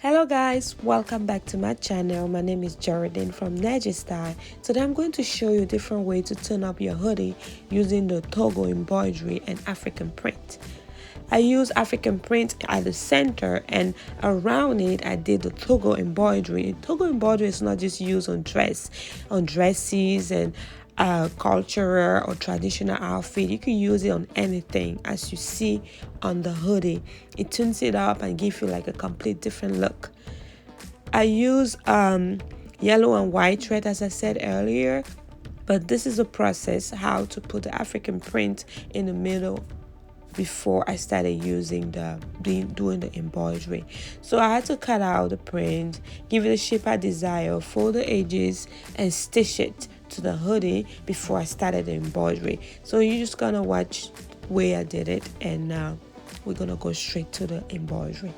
Hello guys, welcome back to my channel. My name is Geraldine from Negestyle. Today I'm going to show you a different way to turn up your hoodie using the Toghu embroidery and African print. I use African print at the center, and around it I did the Toghu embroidery. Toghu embroidery is not just used on dresses and cultural or traditional outfit. You can use it on anything, as you see on the hoodie. It tunes it up and gives you like a complete different look. I use yellow and white thread, as I said earlier, but this is a process how to put the African print in the middle before I started doing the embroidery. So I had to cut out the print, give it the shape I desire, fold the edges and stitch it to the hoodie before I started the embroidery. So you're just gonna watch where I did it, and we're gonna go straight to the embroidery.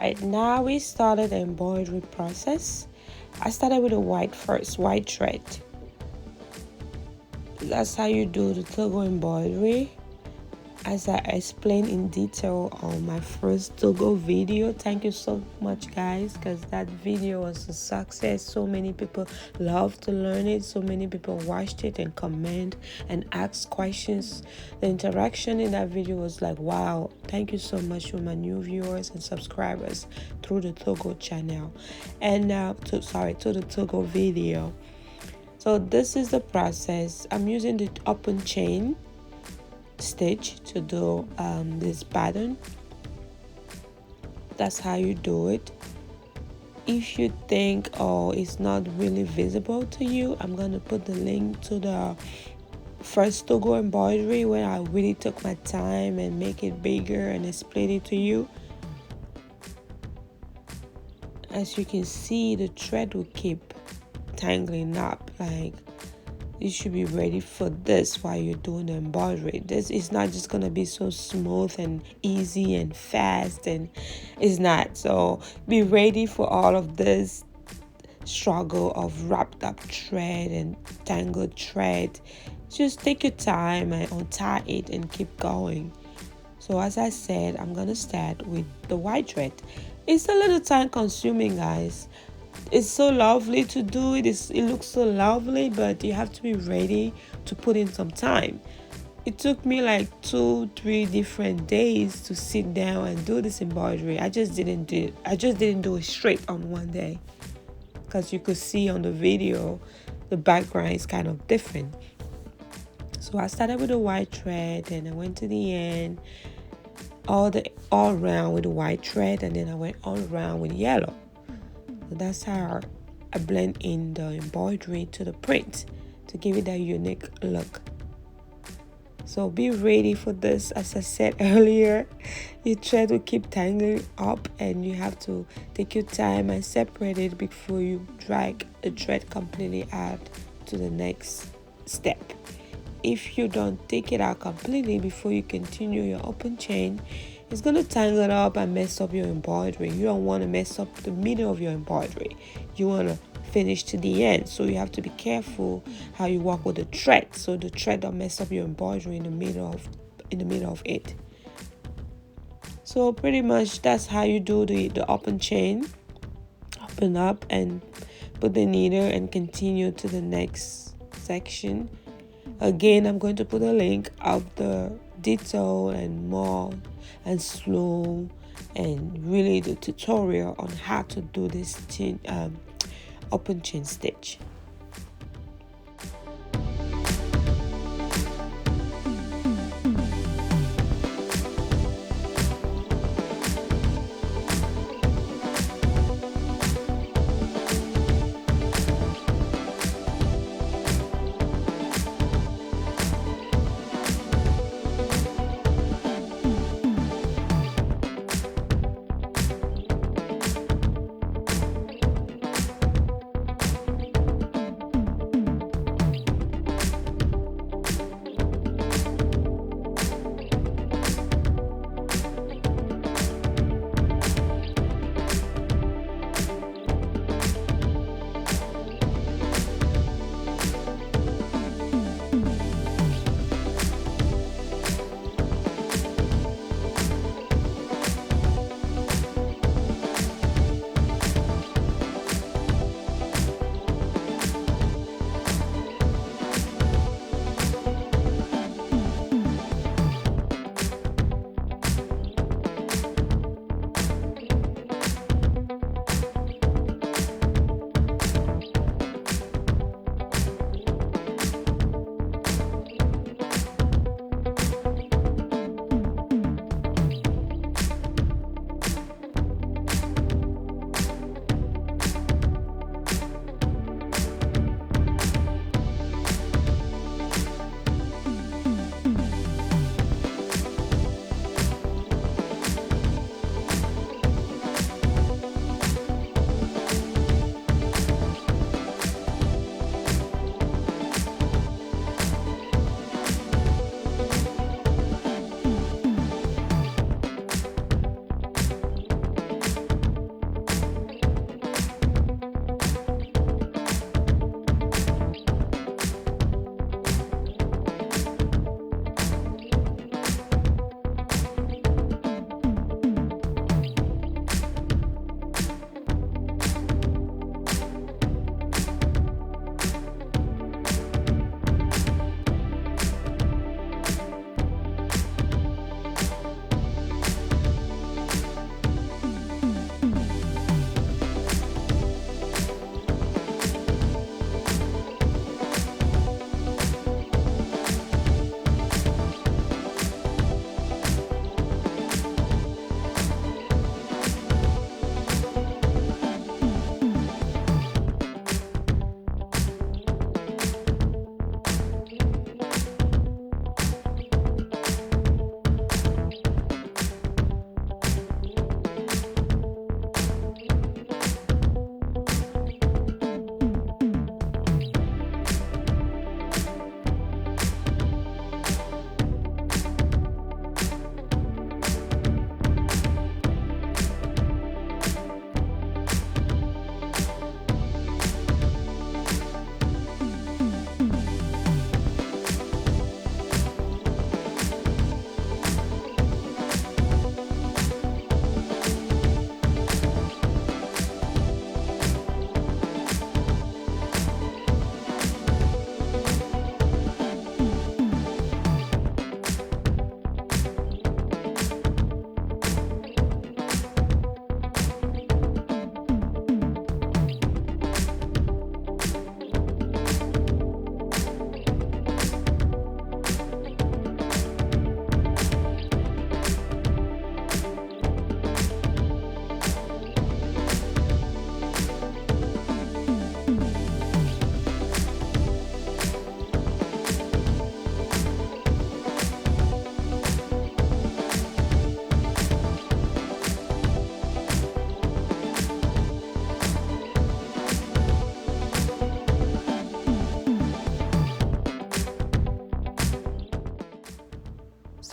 Right now we started the embroidery process. I started with a white thread. that's how you do the Toghu embroidery, as I explained in detail on my first Toghu video. Thank you so much, guys, because that video was a success. So many people loved to learn it. So many people watched it and comment and asked questions. The interaction in that video was like, wow, thank you so much to my new viewers and subscribers through the Toghu channel, and to the Toghu video. So this is the process. I'm using the open chain stitch to do this pattern. That's how you do it. If you think, oh, it's not really visible to you, I'm gonna put the link to the first Toghu embroidery where I really took my time and make it bigger and explain it to you. As you can see, the thread will keep tangling up. Like, you should be ready for this while you're doing the embroidery. This is not just gonna be so smooth and easy and fast, and it's not. So be ready for all of this struggle of wrapped up thread and tangled thread. Just take your time and untie it and keep going. So as I said, I'm gonna start with the white thread. It's a little time consuming, guys. It's so lovely to do it. It looks so lovely, but you have to be ready to put in some time. It took me like 2-3 different days to sit down and do this embroidery. I just didn't do it straight on one day, because you could see on the video the background is kind of different. So I started with the white thread, and I went to the end, all around with the white thread, and then I went all around with yellow. So that's how I blend in the embroidery to the print to give it that unique look. So be ready for this. As I said earlier, your thread will keep tangling up, and you have to take your time and separate it before you drag the thread completely out to the next step. If you don't take it out completely before you continue your open chain, it's going to tangle up and mess up your embroidery. You don't want to mess up the middle of your embroidery. You want to finish to the end. So you have to be careful how you work with the thread, so the thread don't mess up your embroidery in the middle of it. So pretty much that's how you do the open chain. Open up and put the needle and continue to the next section. Again, I'm going to put a link of the detail and more and slow and really the tutorial on how to do this open chain stitch.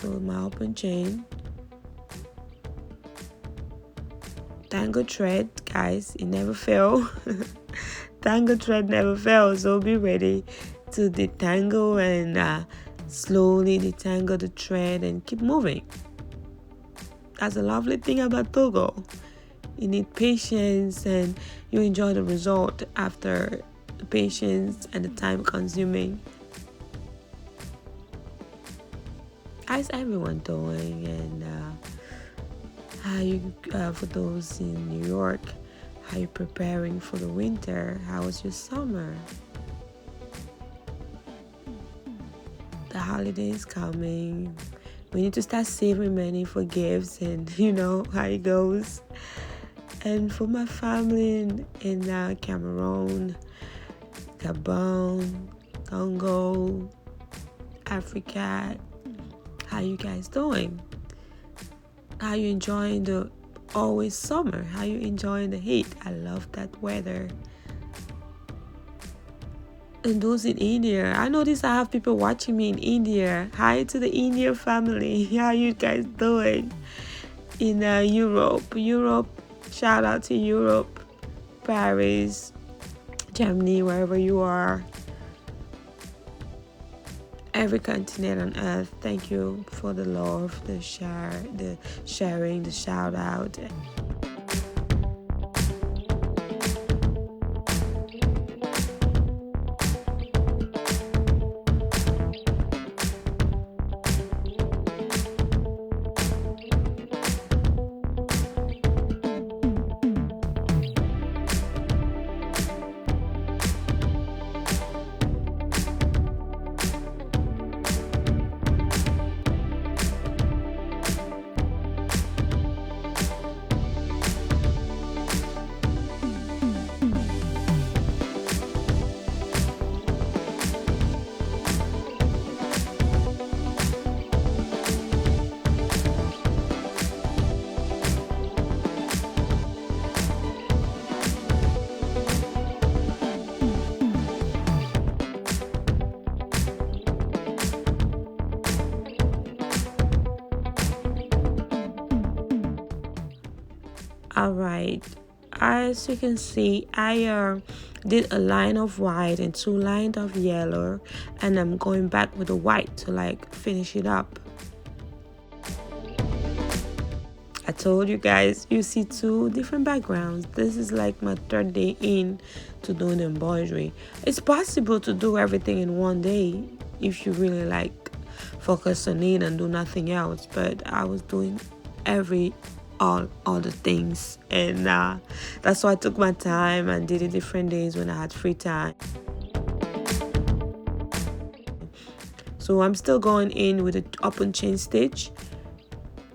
So my open chain, tangle thread, guys, it never fails. Tangle thread never fails, so be ready to detangle and slowly detangle the thread and keep moving. That's a lovely thing about Toghu. You need patience and you enjoy the result after the patience and the time consuming. How's everyone doing? And how you for those in New York, how you preparing for the winter? How was your summer? The holidays coming. We need to start saving money for gifts, and you know how it goes. And for my family in Cameroon, Gabon, Congo, Africa, how you guys doing? How you enjoying the always summer? How you enjoying the heat? I love that weather. And those in India, I notice I have people watching me in India. Hi to the India family. How you guys doing? In Europe, shout out to Europe, Paris, Germany, wherever you are. Every continent on earth, thank you for the love, the sharing, the shout out. All right, as you can see, I did a line of white and 2 lines of yellow, and I'm going back with the white to like finish it up. I told you guys, you see 2 different backgrounds. This is like my 3rd day in to doing embroidery. It's possible to do everything in 1 day if you really like focus on it and do nothing else, but I was doing all the things, and that's why I took my time and did it different days when I had free time. So I'm still going in with the open chain stitch,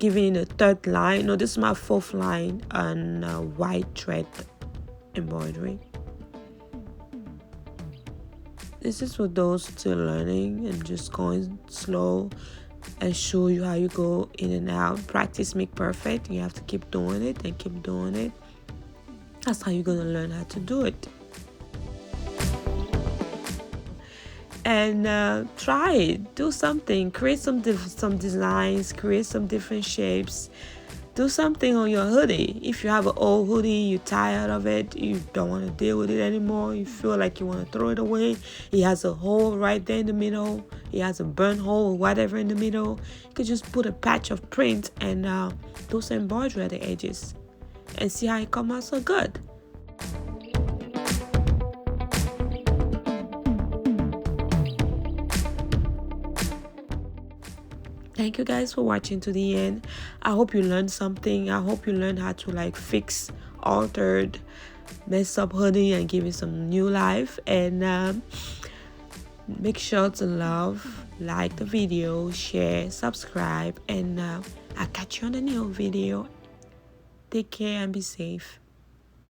giving it a 3rd line. No, this is my 4th line on white thread embroidery. This is for those still learning and just going slow, and show you how you go in and out. Practice make perfect. You have to keep doing it and keep doing it. That's how you're gonna learn how to do it. And try it. Do something. Create some designs. Create some different shapes. Do something on your hoodie. If you have an old hoodie, you're tired of it, you don't want to deal with it anymore, you feel like you want to throw it away, it has a hole right there in the middle, it has a burn hole or whatever in the middle, you could just put a patch of print and do some embroidery at the edges and see how it comes out so good. Thank you guys for watching to the end. I hope you learned something. I hope you learned how to like fix, altered, mess up hoodie and give it some new life. And make sure to love, like the video, share, subscribe, and I'll catch you on the new video. Take care and be safe.